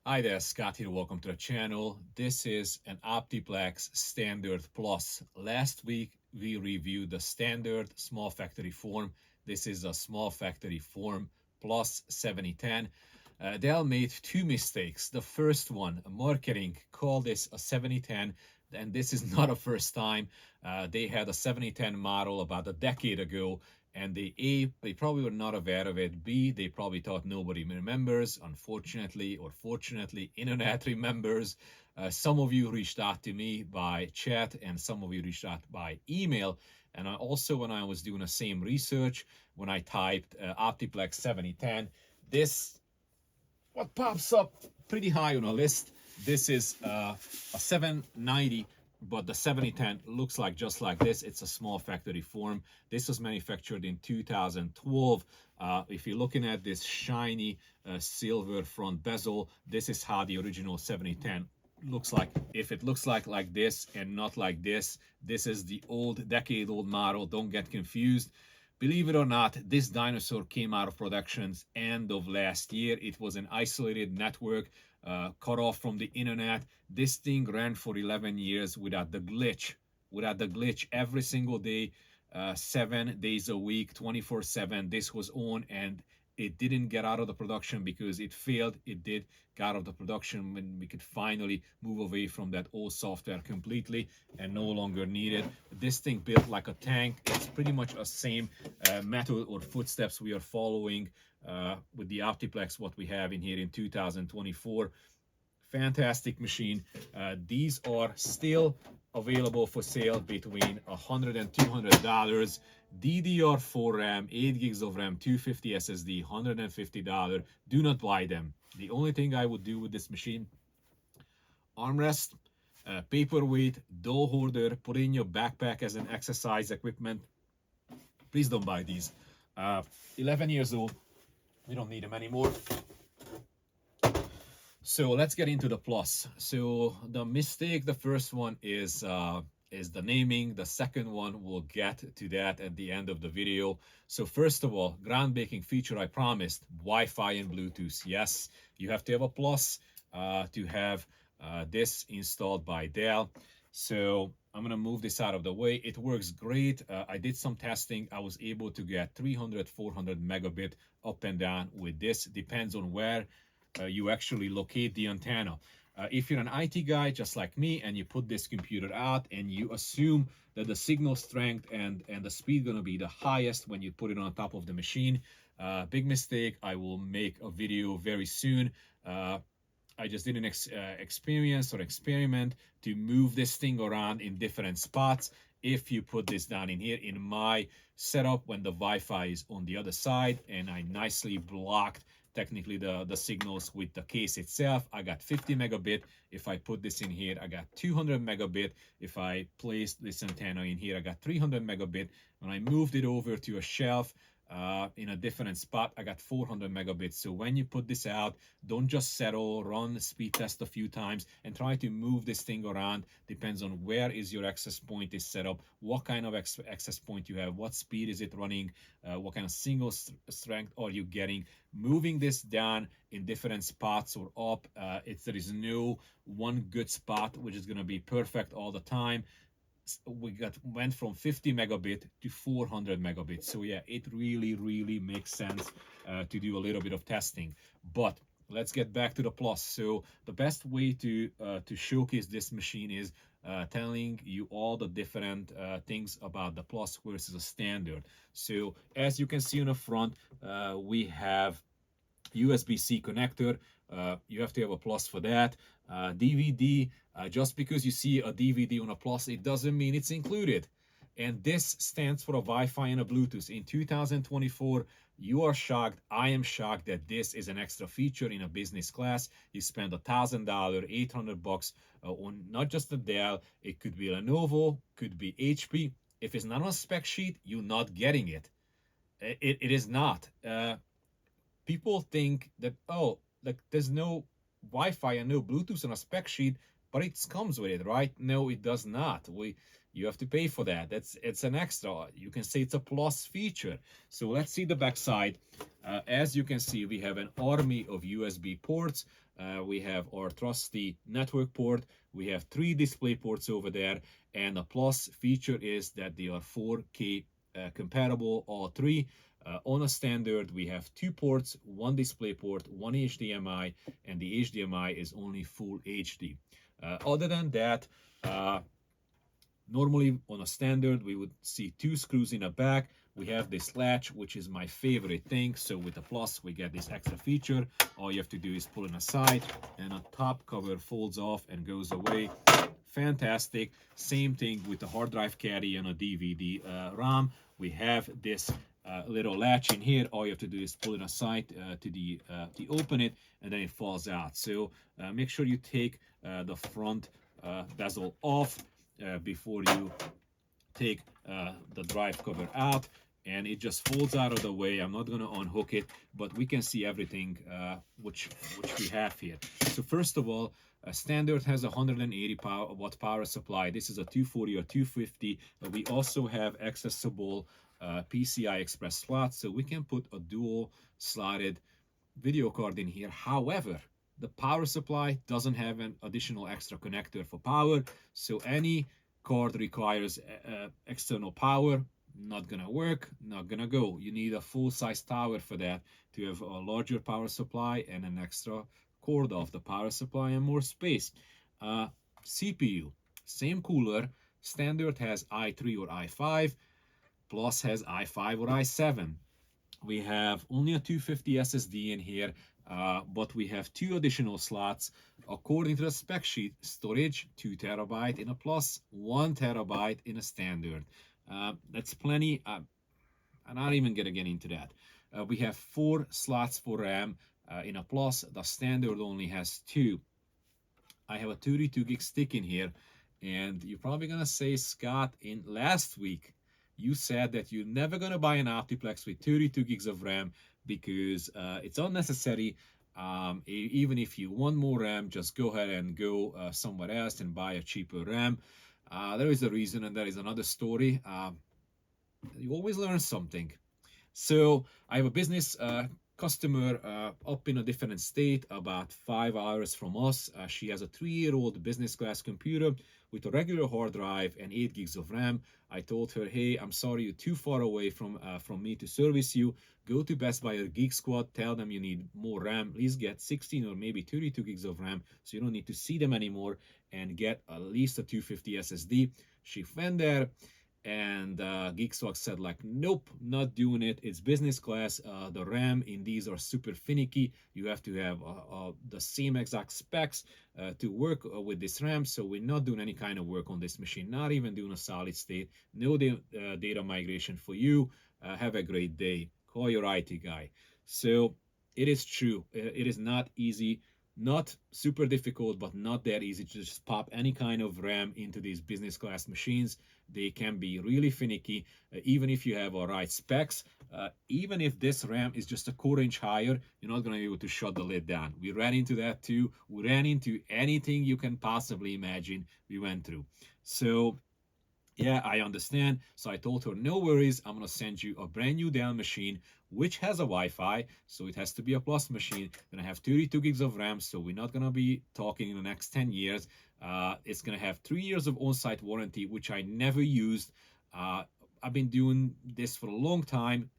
Hi there, Scott here. Welcome to the channel. This is an OptiPlex Standard Plus. Last week we reviewed the standard small factory form. This is a small factory form plus 7010. Dell made two mistakes. The first one, marketing called this a 7010, and this is not a first time. They had a 7010 model about a decade ago, and they probably were not aware of it. B, they probably thought nobody remembers. Unfortunately or fortunately, internet remembers. Some of you reached out to me by chat, and some of you reached out by email. And I also, when I was doing the same research, when I typed OptiPlex 7010, this what pops up pretty high on a list. This is a 790, but the 7010 looks like just like this. It's a small factory form. This was manufactured in 2012. If you're looking at this shiny silver front bezel, this is how the original 7010 looks like. If it looks like this and not like this, this is the old decade-old model. Don't get confused. Believe it or not, this dinosaur came out of productions end of last year. It was an isolated network, cut off from the internet. This thing ran for 11 years without the glitch. Without the glitch, every single day, 7 days a week, 24/7. This was on, and it didn't get out of the production because it failed. It did get out of the production when we could finally move away from that old software completely and no longer need it. This thing built like a tank. It's pretty much the same method or footsteps we are following with the OptiPlex, what we have in here in 2024. Fantastic machine. These are still available for sale between $100 and $200. DDR4 RAM, 8 gigs of RAM, 250 SSD, $150. Do not buy them. The only thing I would do with this machine, armrest, paperweight, door holder, put in your backpack as an exercise equipment. Please don't buy these. 11 years old. We don't need them anymore. So let's get into the plus. So the mistake, the first one is the naming. The second one, we'll get to that at the end of the video. So first of all, groundbreaking feature I promised, Wi-Fi and Bluetooth. Yes, you have to have a plus to have this installed by Dell. So I'm gonna move this out of the way. It works great. I did some testing. I was able to get 300, 400 megabit up and down with this. Depends on where you actually locate the antenna. If you're an IT guy just like me and you put this computer out and you assume that the signal strength and the speed going to be the highest when you put it on top of the machine, big mistake. I will make a video very soon. I just did an experience or experiment to move this thing around in different spots. If you put this down in here in my setup when the Wi-Fi is on the other side, and I nicely blocked technically the signals with the case itself, I got 50 megabit. If I put this in here, I got 200 megabit. If I placed this antenna in here, I got 300 megabit. When I moved it over to a shelf in a different spot, I got 400 megabits. So when you put this out, don't just settle, run speed test a few times and try to move this thing around. Depends on where is your access point is set up, what kind of access point you have, what speed is it running, what kind of single strength are you getting. Moving this down in different spots or up, there is no one good spot which is going to be perfect all the time. We went from 50 megabit to 400 megabits. So yeah, it really makes sense to do a little bit of testing. But let's get back to the plus. So the best way to showcase this machine is telling you all the different things about the plus versus a standard. So as you can see on the front, we have USB-C connector. You have to have a plus for that. DVD, just because you see a DVD on a plus, it doesn't mean it's included. And this stands for a Wi-Fi and a Bluetooth. In 2024, you are shocked. I am shocked that this is an extra feature in a business class. You spend $1,000, $800 on not just the Dell. It could be Lenovo, could be HP. If it's not on a spec sheet, you're not getting it. It is not. People think that, oh, like there's no Wi-Fi and no Bluetooth on a spec sheet, but it comes with it, right? No, it does not. You have to pay for that. It's an extra. You can say it's a plus feature. So let's see the back side. As you can see, we have an army of USB ports. We have our trusty network port. We have 3 display ports over there, and the plus feature is that they are 4K compatible, all 3. On a standard, we have 2 ports, 1 display port, 1 HDMI, and the HDMI is only full HD. Other than that, normally on a standard, we would see 2 screws in the back. We have this latch, which is my favorite thing. So with the plus, we get this extra feature. All you have to do is pull it aside, and a top cover folds off and goes away. Fantastic. Same thing with the hard drive caddy and a DVD RAM. We have this little latch in here. All you have to do is pull it aside to open it, and then it falls out. So make sure you take the front bezel off before you take the drive cover out, and it just folds out of the way. I'm not going to unhook it, but we can see everything which we have here. So first of all, standard has a 180 watt power supply. This is a 240 or 250. We also have accessible PCI Express slots, so we can put a dual slotted video card in here. However, the power supply doesn't have an additional extra connector for power, so any card requires external power, not gonna work, not gonna go. You need a full-size tower for that to have a larger power supply and an extra cord off the power supply and more space. CPU, same cooler. Standard has i3 or i5, plus has i5 or i7. We have only a 250 SSD in here, but we have 2 additional slots. According to the spec sheet, storage 2 terabyte in a plus, 1 terabyte in a standard. That's plenty. I'm not even gonna get into that. We have 4 slots for RAM in a plus. The standard only has 2. I have a 32 gig stick in here, and you're probably gonna say, Scott, in last week you said that you're never gonna buy an OptiPlex with 32 gigs of RAM because it's unnecessary. Even if you want more RAM, just go ahead and go somewhere else and buy a cheaper RAM. There is a reason, and there is another story. You always learn something. So I have a business customer up in a different state, about 5 hours from us. She has a 3-year-old business class computer with a regular hard drive and 8 gigs of RAM. I told her, hey, I'm sorry, you're too far away from me to service you. Go to Best Buy or Geek Squad, tell them you need more RAM. Please get 16 or maybe 32 gigs of RAM so you don't need to see them anymore, and get at least a 250 SSD. She went there, and Geekswag said, like, nope, not doing it. It's business class. The RAM in these are super finicky. You have to have the same exact specs to work with this RAM. So we're not doing any kind of work on this machine, not even doing a solid state. No data migration for you. Have a great day. Call your IT guy. So it is true. It is not easy. Not super difficult, but not that easy to just pop any kind of RAM into these business class machines. They can be really finicky, even if you have all right specs. Even if this RAM is just a quarter inch higher, you're not going to be able to shut the lid down. We ran into that too. We ran into anything you can possibly imagine we went through. So yeah, I understand. So I told her, no worries, I'm going to send you a brand new Dell machine, which has a Wi-Fi, so it has to be a plus machine. Then I have 32 gigs of RAM, so we're not going to be talking in the next 10 years. It's going to have 3 years of on-site warranty, which I never used. I've been doing this for a long time.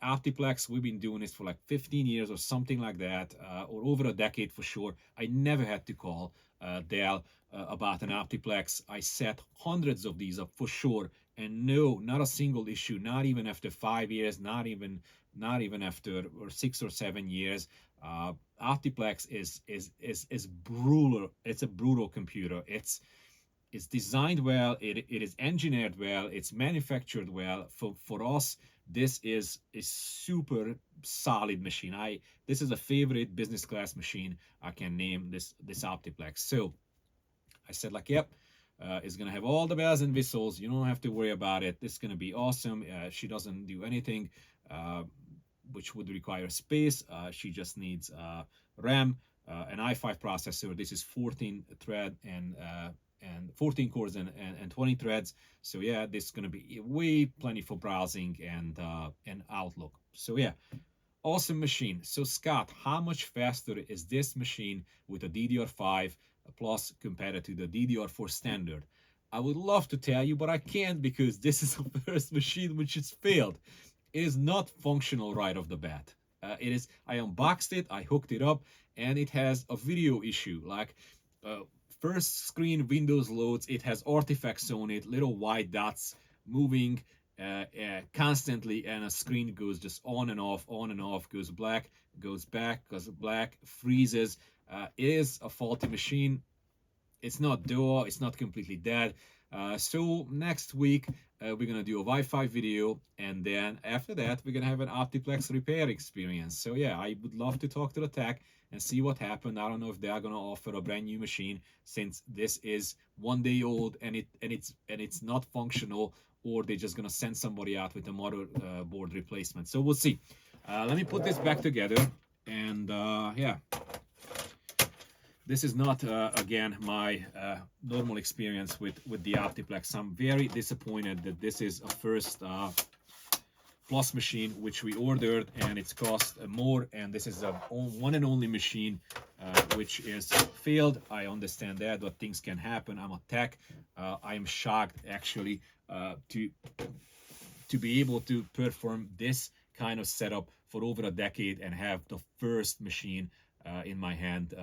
OptiPlex, we've been doing this for like 15 years or something like that, or over a decade for sure. I never had to call Dell about an OptiPlex. I set hundreds of these up for sure, and no, not a single issue, not even after 5 years, not even after 6 or 7 years. OptiPlex is brutal. It's a brutal computer. It's designed well, it is engineered well, it's manufactured well. For us, this is a super solid machine. This is a favorite business class machine I can name, this OptiPlex. So I said, like, yep, it's gonna have all the bells and whistles. You don't have to worry about it. It's gonna be awesome. She doesn't do anything which would require space. She just needs RAM, an i5 processor. This is 14 thread and 14 cores and 20 threads. So yeah, this is gonna be way plenty for browsing and Outlook. So yeah, Awesome machine. So Scott, how much faster is this machine with a DDR5 plus compared to the DDR4 standard? I would love to tell you, but I can't because this is the first machine which has failed. It is not functional right off the bat. It is. I unboxed it, I hooked it up, and it has a video issue. Like uh, first screen Windows loads, it has artifacts on it, little white dots moving constantly, and a screen goes just on and off, goes black, goes back, goes black, freezes. It is a faulty machine. It's not dual, it's not completely dead. So next week we're gonna do a Wi-Fi video, and then after that we're gonna have an OptiPlex repair experience. So yeah, I would love to talk to the tech and see what happened. I don't know if they are gonna offer a brand new machine since this is 1 day old and it's not functional, or they're just gonna send somebody out with a motherboard replacement. So we'll see. Let me put this back together, and yeah. This is not, again, my normal experience with the OptiPlex. I'm very disappointed that this is a first Plus machine which we ordered, and it's cost more, and this is a one and only machine which is failed. I understand that, but things can happen. I'm a tech. I am shocked, actually, to be able to perform this kind of setup for over a decade and have the first machine in my hand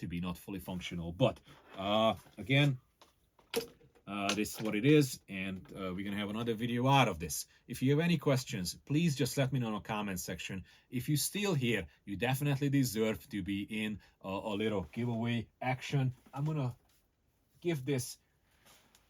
to be not fully functional. But again, this is what it is, and we're gonna have another video out of this. If you have any questions, please just let me know in the comment section. If you're still here, you definitely deserve to be in a little giveaway action. I'm gonna give this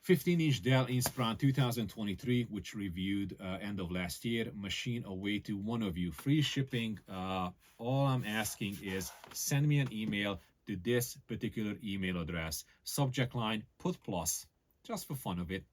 15-inch Dell Inspiron 2023, which reviewed end of last year, machine away to one of you. Free shipping. All I'm asking is send me an email to this particular email address. Subject line, put plus, just for fun of it.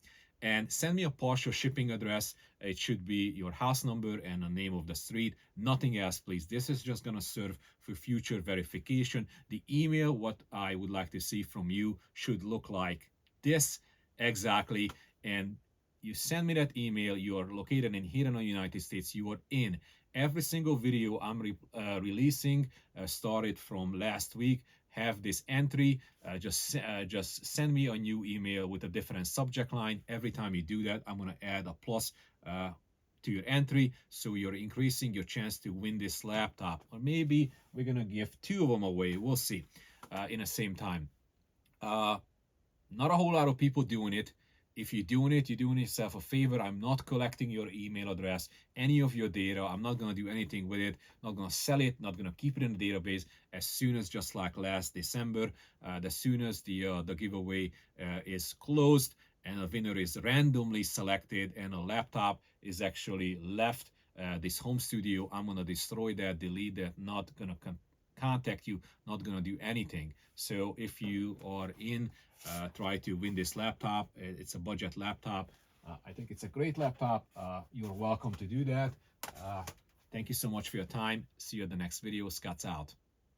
And send me a partial shipping address. It should be your house number and the name of the street. Nothing else, please. This is just gonna serve for future verification. The email, what I would like to see from you, should look like this exactly. And you send me that email. You are located in here in the United States. You are in every single video I'm releasing, started from last week. Have this entry. Just send me a new email with a different subject line. Every time you do that, I'm gonna add a plus to your entry, so you're increasing your chance to win this laptop. Or maybe we're gonna give 2 of them away. We'll see. In the same time. Not a whole lot of people doing it. If you're doing it, you're doing yourself a favor. I'm not collecting your email address, any of your data. I'm not going to do anything with it. Not going to sell it. Not going to keep it in the database. As soon as, just like last December, as soon as the giveaway is closed and a winner is randomly selected and a laptop is actually left this home studio, I'm going to destroy that, delete that, not going to contact you, not going to do anything. So if you are in, try to win this laptop. It's a budget laptop. I think it's a great laptop. You're welcome to do that. Thank you so much for your time. See you at the next video. Scott's out.